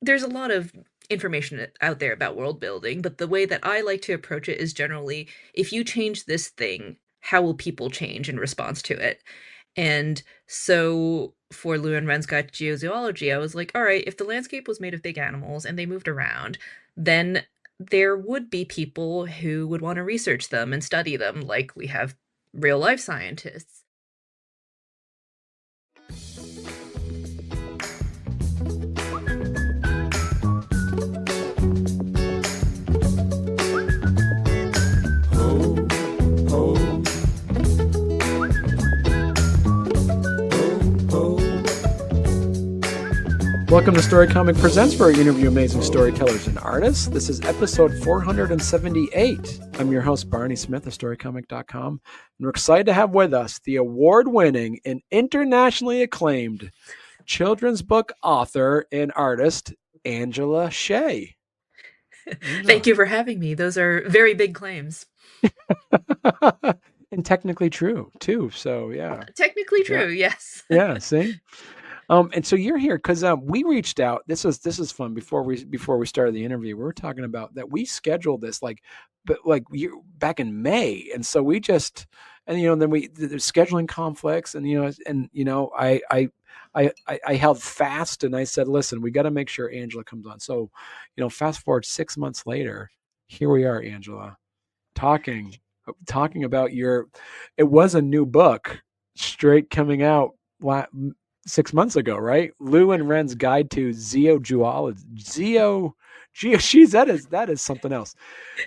there's a lot of information out there about world building, but the way that I like to approach it is generally, if you change this thing, how will people change in response to it? And so for Lu and Ren's Guide to Geozoology, I was like, all right, if the landscape was made of big animals and they moved around, then there would be people who would want to research them and study them, like we have real life scientists. Ho, ho, ho, ho. Welcome to Storycomic Presents, where we interview amazing storytellers and artists. This is episode 478. I'm your host, Barney Smith of Storycomic.com, and we're excited to have with us the award-winning and internationally acclaimed children's book author and artist, Angela Hsieh. Thank you for having me. Those are very big claims. And technically true, too. So, yeah. Technically true, yes. Yeah, see? And so you're here because we reached out. This is fun. Before we started the interview, we were talking about that we scheduled this back in May, and so we just then the scheduling conflicts, and I held fast and I said, listen, we got to make sure Angela comes on. So fast forward 6 months later, here we are, Angela, talking about it was a new book straight coming out 6 months ago, right? Lu and Ren's Guide to Geozoology. That is something else.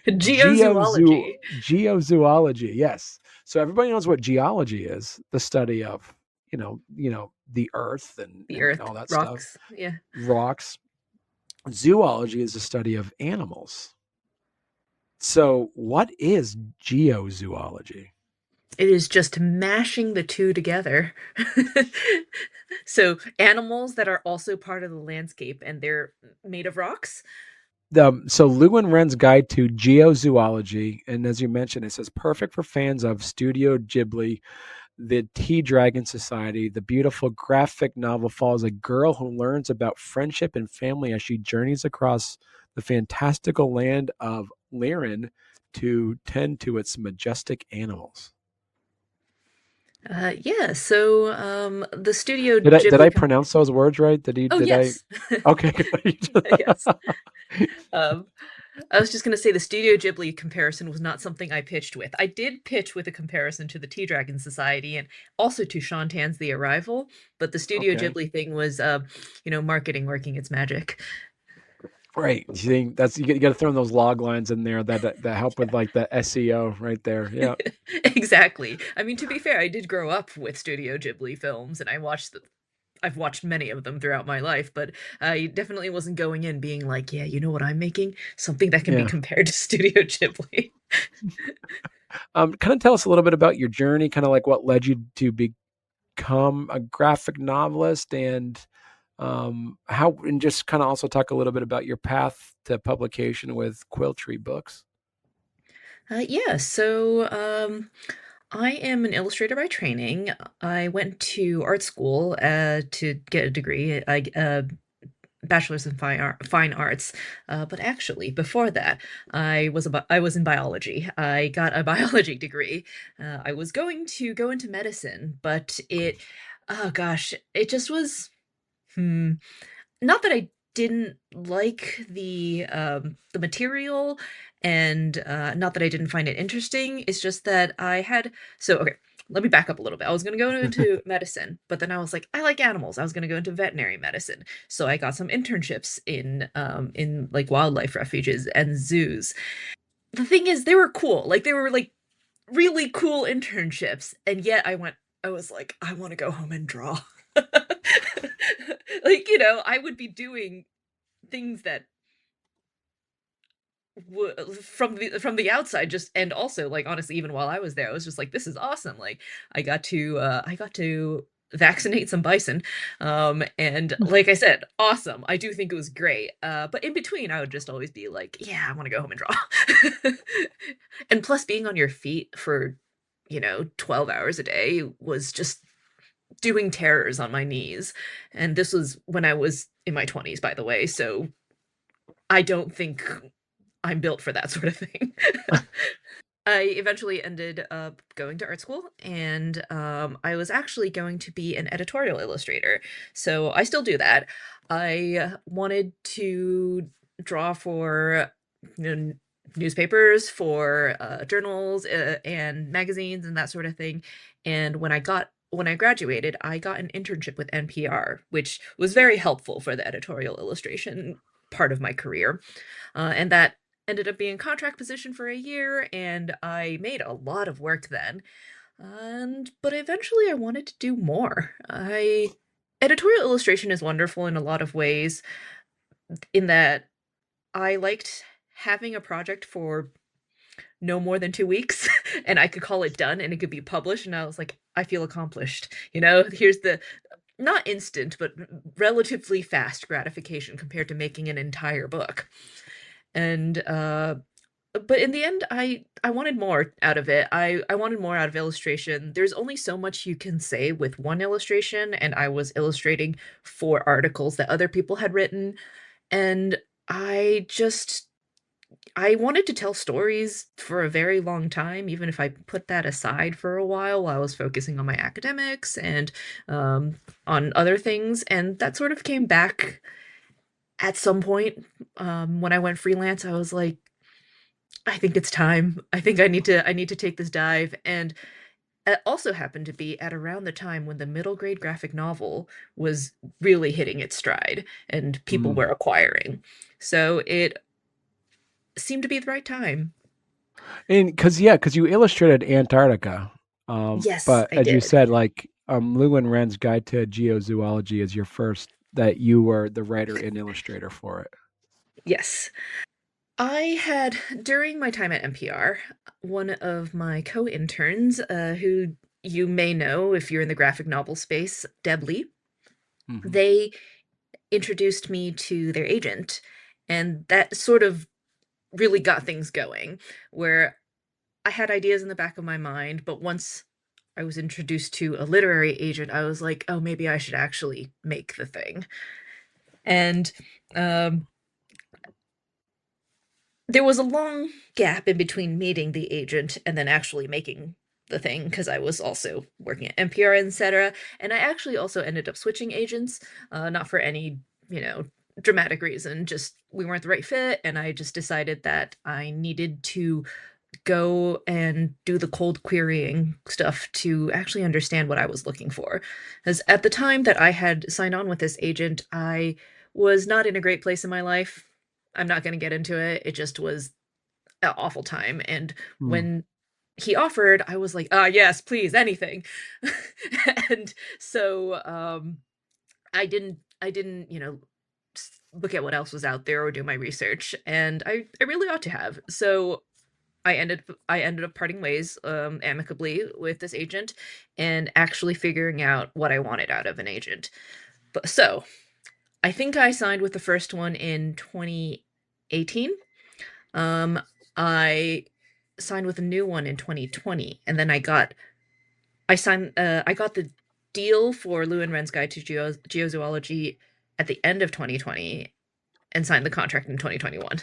Geozoology. Geozoology, yes. So everybody knows what geology is, the study of, the earth and all that rocks, stuff. Yeah. Rocks. Zoology is the study of animals. So what is geozoology? It is just mashing the two together. So animals that are also part of the landscape, and they're made of rocks. So Lu and Ren's Guide to Geozoology, and as you mentioned, it says perfect for fans of Studio Ghibli, the Tea Dragon Society. The beautiful graphic novel follows a girl who learns about friendship and family as she journeys across the fantastical land of Liren to tend to its majestic animals. Yeah, so the Studio Did Ghibli I pronounce those words right? yes. Okay, good. Yes. I was just going to say the Studio Ghibli comparison was not something I pitched with. I did pitch with a comparison to the Tea Dragon Society and also to Shantan's The Arrival, but the Studio Okay. Ghibli thing was, marketing working its magic. Right. You think you got to throw in those log lines in there that help with like the SEO right there. Yeah. Exactly. I mean, to be fair, I did grow up with Studio Ghibli films, and I've watched many of them throughout my life, but I definitely wasn't going in being like, yeah, you know what I'm making? Something that can be compared to Studio Ghibli. Kind of tell us a little bit about your journey, kind of like what led you to become a graphic novelist, and and just kind of also talk a little bit about your path to publication with Quill Tree Books. Yeah, so I am an illustrator by training. I went to art school to get a degree. I bachelor's in fine arts, but actually before that, I was in biology. I got a biology degree. I was going to go into medicine, but oh gosh, it just was. Not that I didn't like the material, and not that I didn't find it interesting. It's just that okay, let me back up a little bit. I was going to go into medicine, but then I was like, I like animals. I was going to go into veterinary medicine. So I got some internships in like wildlife refuges and zoos. The thing is, they were cool. Like they were like really cool internships, and yet I was like, I want to go home and draw. Like, I would be doing things that from the outside, just, and also, like, honestly, even while I was there, I was just like, this is awesome. Like, I got to vaccinate some bison, and like I said, awesome. I do think it was great, but in between I would just always be like, yeah, I want to go home and draw. And plus being on your feet for 12 hours a day was just doing terrors on my knees. And this was when I was in my 20s, by the way, so I don't think I'm built for that sort of thing. I eventually ended up going to art school, and I was actually going to be an editorial illustrator. So I still do that. I wanted to draw for, you know, newspapers, for journals and magazines and that sort of thing. And when I graduated, I got an internship with NPR, which was very helpful for the editorial illustration part of my career. And that ended up being a contract position for a year, and I made a lot of work then. And but eventually I wanted to do more. I Editorial illustration is wonderful in a lot of ways, in that I liked having a project for no more than 2 weeks and I could call it done and it could be published, and I was like, I feel accomplished. Here's the not instant, but relatively fast gratification compared to making an entire book. And but in the end, I wanted more out of it. I wanted more out of illustration. There's only so much you can say with one illustration, and I was illustrating for articles that other people had written, and I just I wanted to tell stories for a very long time, even if I put that aside for a while I was focusing on my academics and on other things, and that sort of came back at some point. When I went freelance, I was like, I think it's time. I think I need to take this dive. And it also happened to be at around the time when the middle grade graphic novel was really hitting its stride and people Mm. were acquiring. So it seemed to be the right time. And because you illustrated Antarctica, Yes, but I as you did. said, like Lu and Ren's Guide to Geozoology is your first that you were the writer and illustrator for it. Yes. I had, during my time at NPR, one of my co-interns, who you may know if you're in the graphic novel space, Deb Lee, Hmm. they introduced me to their agent, and that sort of really got things going, where I had ideas in the back of my mind, but once I was introduced to a literary agent, I was like, oh, maybe I should actually make the thing. And um, there was a long gap in between meeting the agent and then actually making the thing, because I was also working at NPR, etc. And I actually also ended up switching agents, not for any, you know, dramatic reason, just we weren't the right fit, and I just decided that I needed to go and do the cold querying stuff to actually understand what I was looking for. Because at the time that I had signed on with this agent, I was not in a great place in my life. I'm not going to get into it. It just was an awful time. And Mm. when he offered, I was like, ah, yes, please, anything. And so I didn't, look at what else was out there or do my research. And I really ought to have. So I ended up parting ways amicably with this agent and actually figuring out what I wanted out of an agent. But so I think I signed with the first one in 2018. I signed with a new one in 2020, and then I got the deal for Lu and Ren's Guide to Geozoology at the end of 2020 and signed the contract in 2021.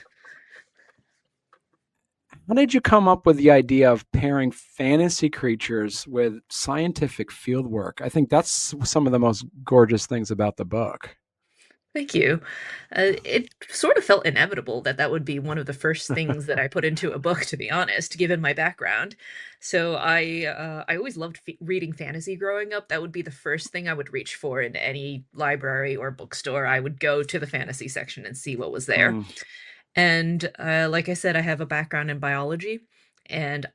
How did you come up with the idea of pairing fantasy creatures with scientific field work? I think that's some of the most gorgeous things about the book. Thank you. It sort of felt inevitable that that would be one of the first things that I put into a book, to be honest, given my background. So I always loved reading fantasy growing up. That would be the first thing I would reach for in any library or bookstore. I would go to the fantasy section and see what was there. Mm. And like I said, I have a background in biology, and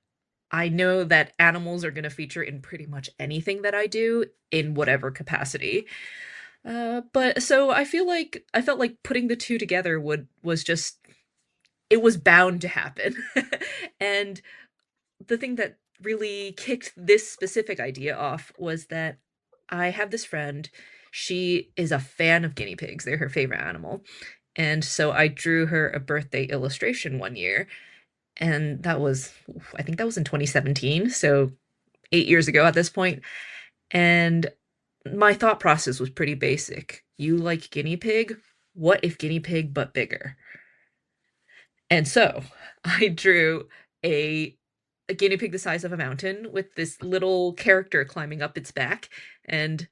I know that animals are going to feature in pretty much anything that I do in whatever capacity. But so I felt like putting the two together would was just it was bound to happen. And the thing that really kicked this specific idea off was that I have this friend. She is a fan of guinea pigs. They're her favorite animal. And so I drew her a birthday illustration one year, and I think that was in 2017, so 8 years ago at this point. And my thought process was pretty basic. You like guinea pig? What if guinea pig but bigger? And so I drew a a guinea pig the size of a mountain with this little character climbing up its back. And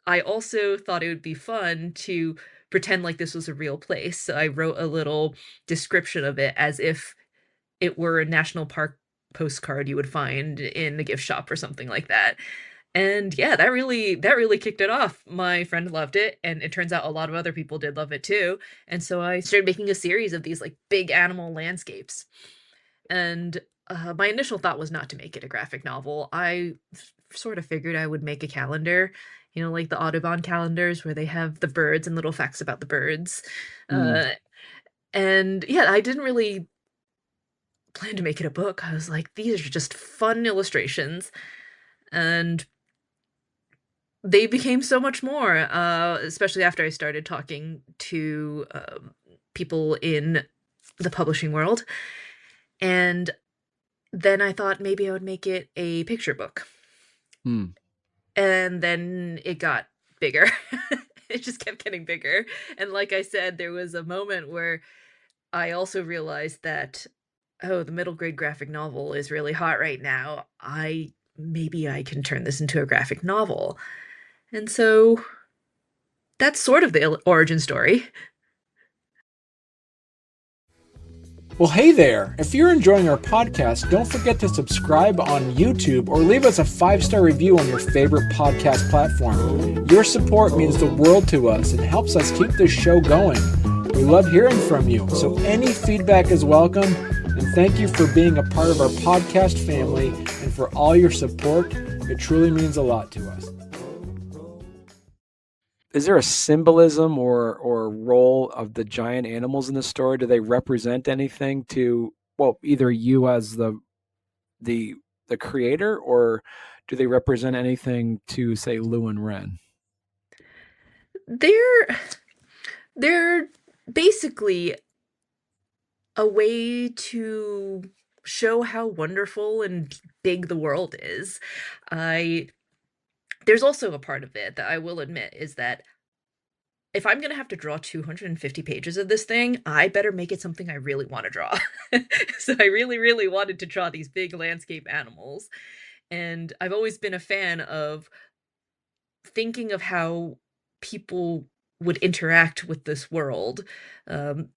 I also thought it would be fun to pretend like this was a real place. So I wrote a little description of it as if it were a national park postcard you would find in the gift shop or something like that. And yeah, that really kicked it off. My friend loved it, and it turns out a lot of other people did love it too. And so I started making a series of these like big animal landscapes. And my initial thought was not to make it a graphic novel. Sort of figured I would make a calendar, like the Audubon calendars where they have the birds and little facts about the birds. Mm. Uh, and yeah, I didn't really plan to make it a book. I was like, these are just fun illustrations. And they became so much more, especially after I started talking to people in the publishing world. And then I thought maybe I would make it a picture book. Mm. And then it got bigger. It just kept getting bigger. And like I said, there was a moment where I also realized that, oh, the middle grade graphic novel is really hot right now. Maybe I can turn this into a graphic novel. And so that's sort of the origin story. Well, hey there. If you're enjoying our podcast, don't forget to subscribe on YouTube or leave us a 5-star review on your favorite podcast platform. Your support means the world to us and helps us keep this show going. We love hearing from you, so any feedback is welcome. And thank you for being a part of our podcast family and for all your support. It truly means a lot to us. Is there a symbolism or role of the giant animals in the story? Do they represent anything to, well, either you as the the creator, or do they represent anything to, say, Lu and Ren? They're they're basically a way to show how wonderful and big the world is. I There's also a part of it that I will admit is that if I'm gonna have to draw 250 pages of this thing, I better make it something I really want to draw. So I really, really wanted to draw these big landscape animals. And I've always been a fan of thinking of how people would interact with this world. Um,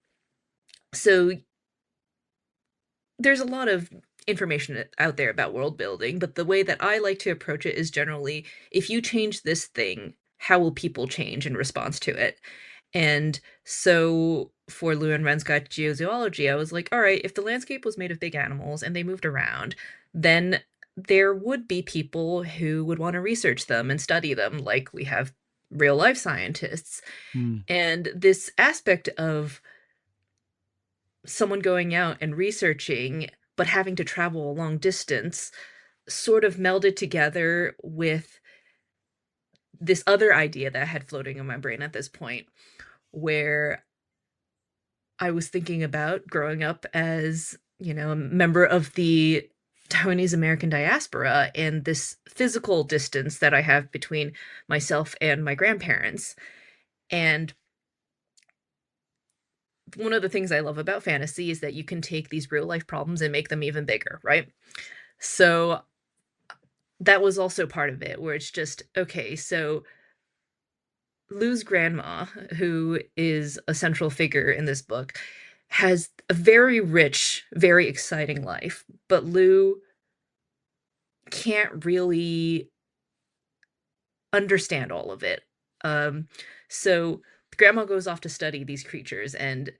so there's a lot of information out there about world building, but the way that I like to approach it is generally, if you change this thing, how will people change in response to it? And so for Lu and Ren's Guide to Geozoology, I was like, all right, if the landscape was made of big animals and they moved around, then there would be people who would want to research them and study them, like we have real life scientists. Hmm. And this aspect of someone going out and researching, but having to travel a long distance, sort of melded together with this other idea that I had floating in my brain at this point, where I was thinking about growing up as, a member of the Taiwanese American diaspora and this physical distance that I have between myself and my grandparents. And one of the things I love about fantasy is that you can take these real life problems and make them even bigger, right? So that was also part of it, where it's just, okay, so Lou's grandma, who is a central figure in this book, has a very rich, very exciting life, but Lou can't really understand all of it. Um, so grandma goes off to study these creatures, and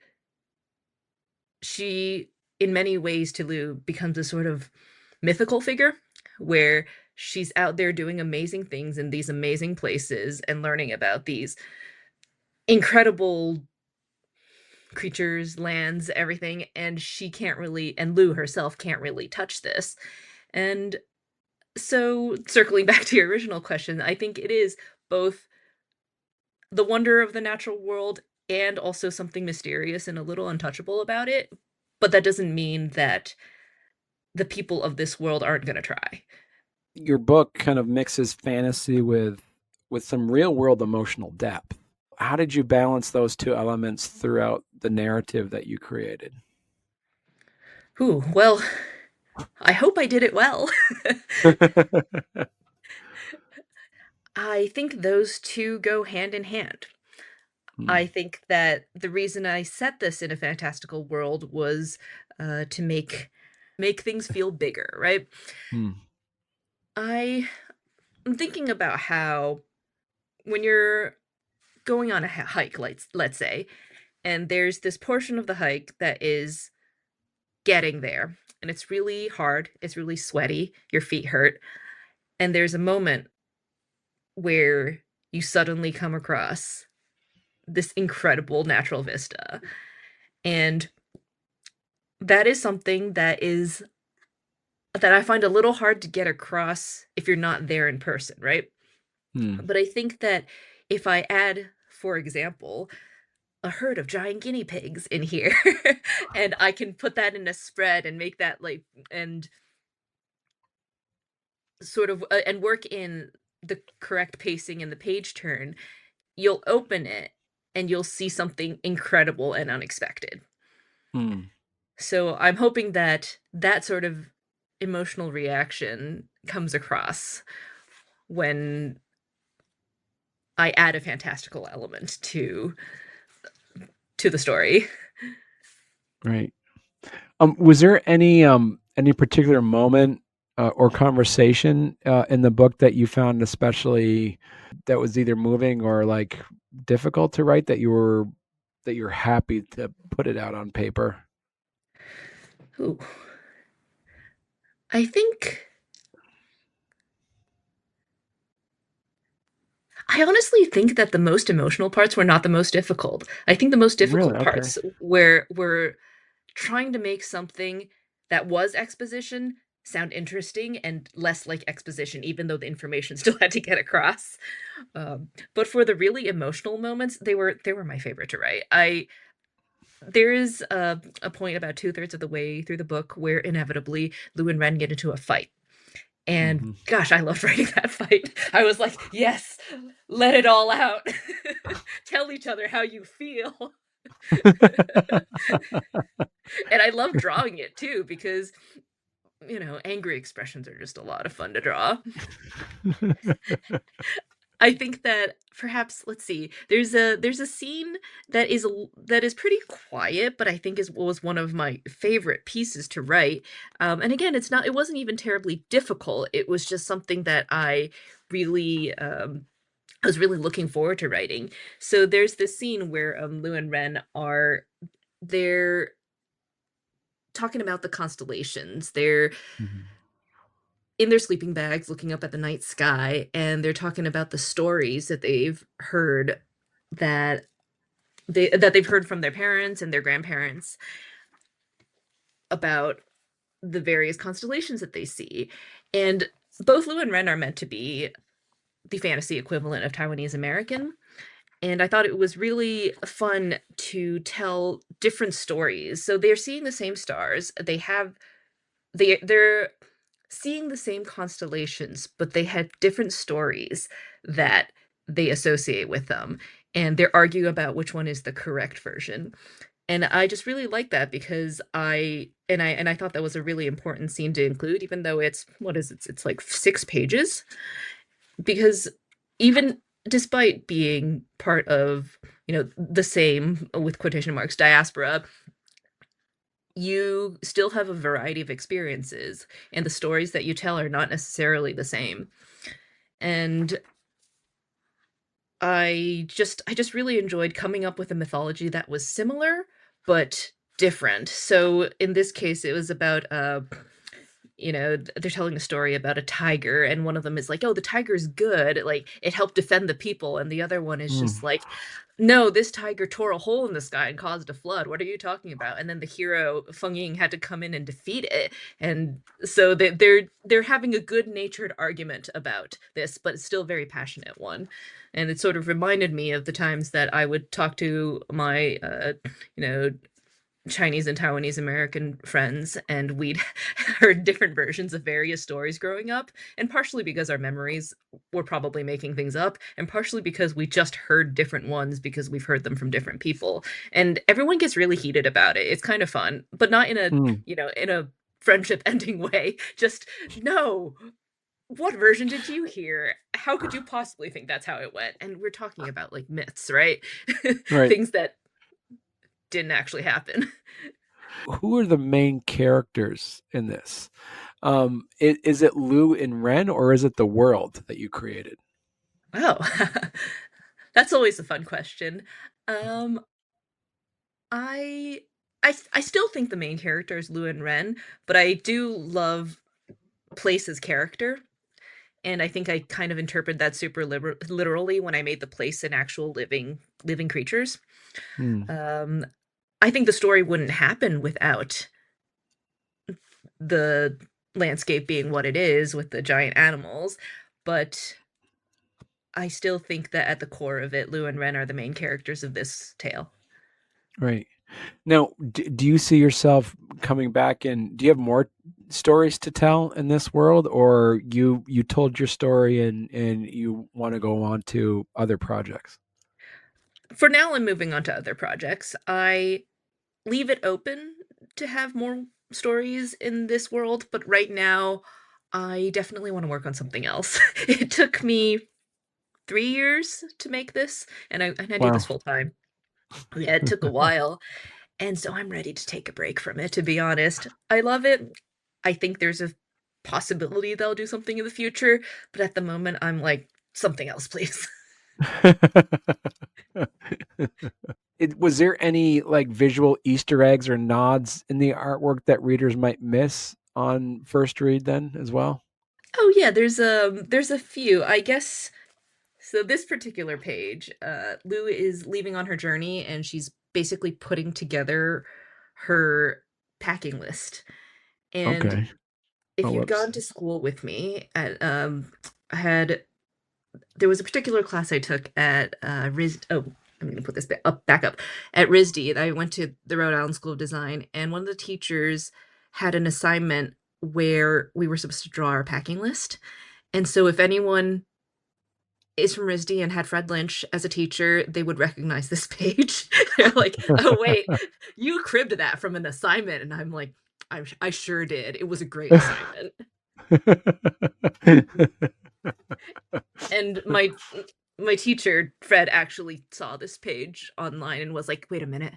she, in many ways, to Lou, becomes a sort of mythical figure where she's out there doing amazing things in these amazing places and learning about these incredible creatures, lands, everything, and she can't really, and Lou herself can't really touch this. And so, circling back to your original question, I think it is both the wonder of the natural world and also something mysterious and a little untouchable about it. But that doesn't mean that the people of this world aren't going to try. Your book kind of mixes fantasy with with some real world emotional depth. How did you balance those two elements throughout the narrative that you created? Ooh, well, I hope I did it well. I think those two go hand in hand. Hmm. I think that the reason I set this in a fantastical world was to make things feel bigger, right? Hmm. I am thinking about how when you're going on a hike, let's say, and there's this portion of the hike that is getting there, and it's really hard, it's really sweaty, your feet hurt, and there's a moment where you suddenly come across this incredible natural vista. And that is something that I find a little hard to get across if you're not there in person, right? Hmm. But I think that if I add, for example, a herd of giant guinea pigs in here, and I can put that in a spread and make that like and sort of and work in the correct pacing and the page turn, you'll open it and you'll see something incredible and unexpected. Hmm. So I'm hoping that that sort of emotional reaction comes across when I add a fantastical element to the story. Right. Was there any particular moment or conversation in the book that you found especially that was either moving or like difficult to write that you're happy to put it out on paper? Ooh. I think I honestly think that the most emotional parts were not the most difficult. I think the most Really? difficult Okay. parts were trying to make something that was exposition sound interesting and less like exposition, even though the information still had to get across. But for the really emotional moments, they were my favorite to write. I There is a point about two-thirds of the way through the book where inevitably Lu and Ren get into a fight. And Hmm. gosh, I loved writing that fight. I was like, yes, let it all out. Tell each other how you feel. And I love drawing it too because, angry expressions are just a lot of fun to draw. I think that perhaps let's see. There's a scene that is pretty quiet, but I think is was one of my favorite pieces to write. And again, it wasn't even terribly difficult. It was just something that I was really looking forward to writing. So there's this scene where Lu and Ren they're talking about the constellations. They're Mhm. in their sleeping bags looking up at the night sky, and they're talking about the stories that they've heard that they've heard from their parents and their grandparents about the various constellations that they see. And both Lu and Ren are meant to be the fantasy equivalent of Taiwanese American. And I thought it was really fun to tell different stories. So they're seeing the same stars. They're seeing the same constellations, but they have different stories that they associate with them, and they're arguing about which one is the correct version. And I just really like that because I thought that was a really important scene to include, even though it's what is it? It's like 6 pages. Because even despite being part of, the same with quotation marks diaspora, you still have a variety of experiences, and the stories that you tell are not necessarily the same. And I just really enjoyed coming up with a mythology that was similar but different. So in this case, it was about they're telling a story about a tiger, and one of them is like, "Oh, the tiger's good, like it helped defend the people," and the other one is Mm. just like, "No, this tiger tore a hole in the sky and caused a flood. What are you talking about?" And then the hero Feng Ying had to come in and defeat it, and so they're having a good-natured argument about this, but it's still a very passionate one. And it sort of reminded me of the times that I would talk to my you know Chinese and Taiwanese American friends, and we'd heard different versions of various stories growing up, and partially because our memories were probably making things up, and partially because we just heard different ones because we've heard them from different people. And everyone gets really heated about it. It's kind of fun, but not in a, Mm, in a friendship ending way. Just no. What version did you hear? How could you possibly think that's how it went? And we're talking about like myths, right? right. Things that didn't actually happen. Who are the main characters in this? Is it Lu and Ren, or is it the world that you created? Oh, that's always a fun question. Um, I, I still think the main character is Lu and Ren, but I do love Place's character, and I think I kind of interpreted that super literally when I made the place an actual living creatures. Hmm, Um, I think the story wouldn't happen without the landscape being what it is with the giant animals, but I still think that at the core of it, Lu and Ren are the main characters of this tale. right. Now, do you see yourself coming back and do you have more stories to tell in this world, or you told your story and you want to go on to other projects? For now, I'm moving on to other projects. I leave it open to have more stories in this world, but right now, I definitely want to work on something else. It took me 3 years to make this, and I do this Wow. full time. Yeah, it took a while, and so I'm ready to take a break from it, to be honest. I love it. I think there's a possibility they'll do something in the future, but at the moment, I'm like, something else, please. Was there any like visual Easter eggs or nods in the artwork that readers might miss on first read then as well? Oh yeah, there's a few. I guess so this particular page, Lou is leaving on her journey and she's basically putting together her packing list. And Okay. if Oh, you'd whoops. gone to school with me at I had there was a particular class I took at RIS. Oh, I'm going to put this back up at RISD. I went to the Rhode Island School of Design, and one of the teachers had an assignment where we were supposed to draw our packing list. And so, if anyone is from RISD and had Fred Lynch as a teacher, they would recognize this page. They're like, "Oh wait, you cribbed that from an assignment," and I'm like, I sure did. It was a great assignment." And my teacher Fred actually saw this page online and was like, "Wait a minute."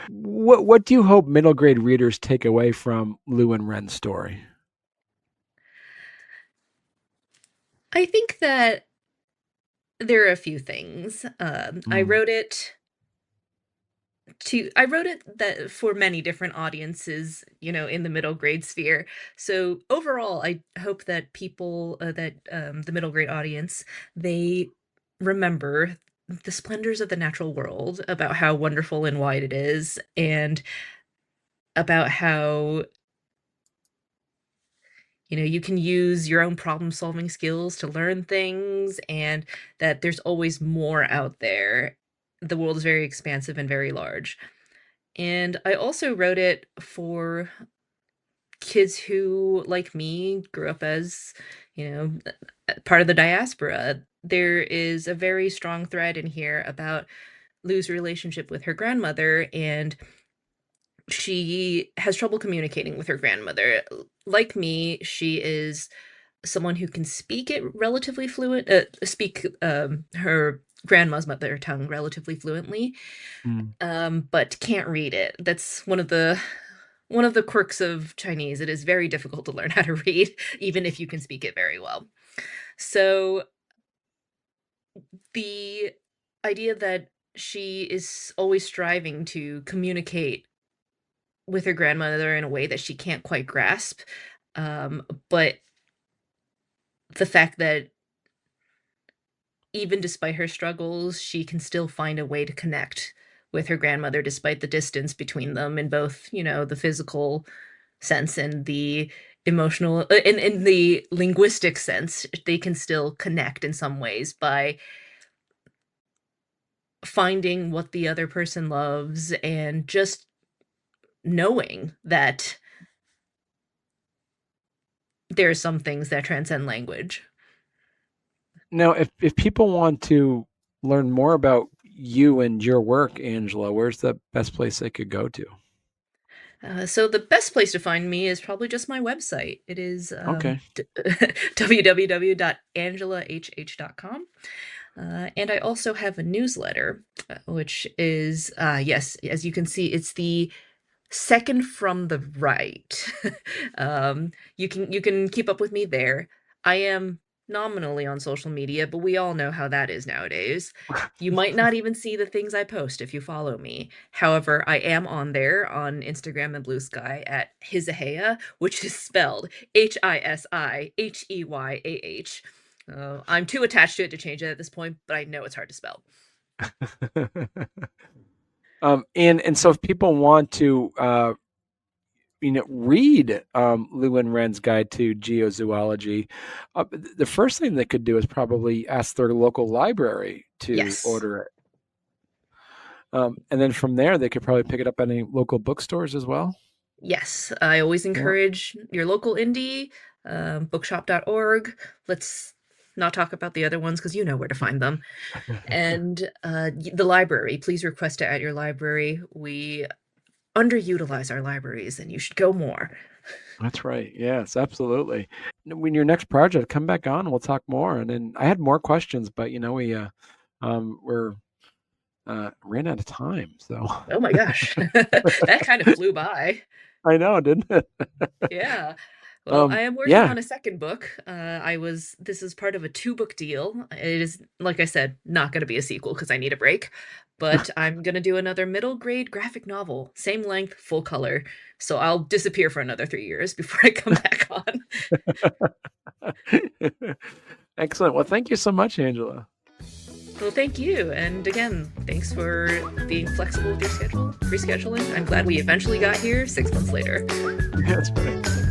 What do you hope middle grade readers take away from Lou and Ren's story? I think that there are a few things. Mm, I wrote it that for many different audiences, in the middle grade sphere. So overall, I hope that people that the middle grade audience, they remember the splendors of the natural world, about how wonderful and wide it is, and about how you can use your own problem solving skills to learn things, and that there's always more out there. The world is very expansive and very large. And I also wrote it for kids who, like me, grew up as, part of the diaspora. There is a very strong thread in here about Lou's relationship with her grandmother, and she has trouble communicating with her grandmother. Like me, she is someone who can speak it relatively speak her grandma's mother tongue relatively fluently, mm. but can't read it. That's one of the quirks of Chinese. It is very difficult to learn how to read, even if you can speak it very well. So the idea that she is always striving to communicate with her grandmother in a way that she can't quite grasp, but the fact that even despite her struggles, she can still find a way to connect with her grandmother despite the distance between them in both, the physical sense and the emotional in the linguistic sense. They can still connect in some ways by finding what the other person loves and just knowing that there are some things that transcend language. Now, if people want to learn more about you and your work, Angela, where's the best place they could go to? So the best place to find me is probably just my website. It is Okay. www.angelahh.com. And I also have a newsletter, which is, yes, as you can see, it's the second from the right. You can keep up with me there. I am nominally on social media, but we all know how that is nowadays. You might not even see the things I post if you follow me. However, I am on there on Instagram and Blue Sky at Hsieh, which is spelled HISIHEYAH. I'm too attached to it to change it at this point, but I know it's hard to spell. And so if people want to read Lu and Ren's Guide to Geozoology, the first thing they could do is probably ask their local library to Yes. order it. And then from there, they could probably pick it up at any local bookstores as well. Yes, I always Yeah. encourage your local indie, bookshop.org. Let's not talk about the other ones because you know where to find them. And the library, please request it at your library. We underutilize our libraries and you should go more. That's right. Yes, absolutely. When your next project, come back on, we'll talk more. And then I had more questions, but we're ran out of time. So Oh my gosh, that kind of flew by. I know, didn't it? Yeah. Well, I am working Yeah, on a second book. This is part of a two-book deal. It is, like I said, not going to be a sequel because I need a break, but I'm going to do another middle grade graphic novel, same length, full color. So I'll disappear for another 3 years before I come back on. excellent. Well, thank you so much, Angela. Well, thank you. And again, thanks for being flexible with your rescheduling. I'm glad we eventually got here 6 months later. That's right.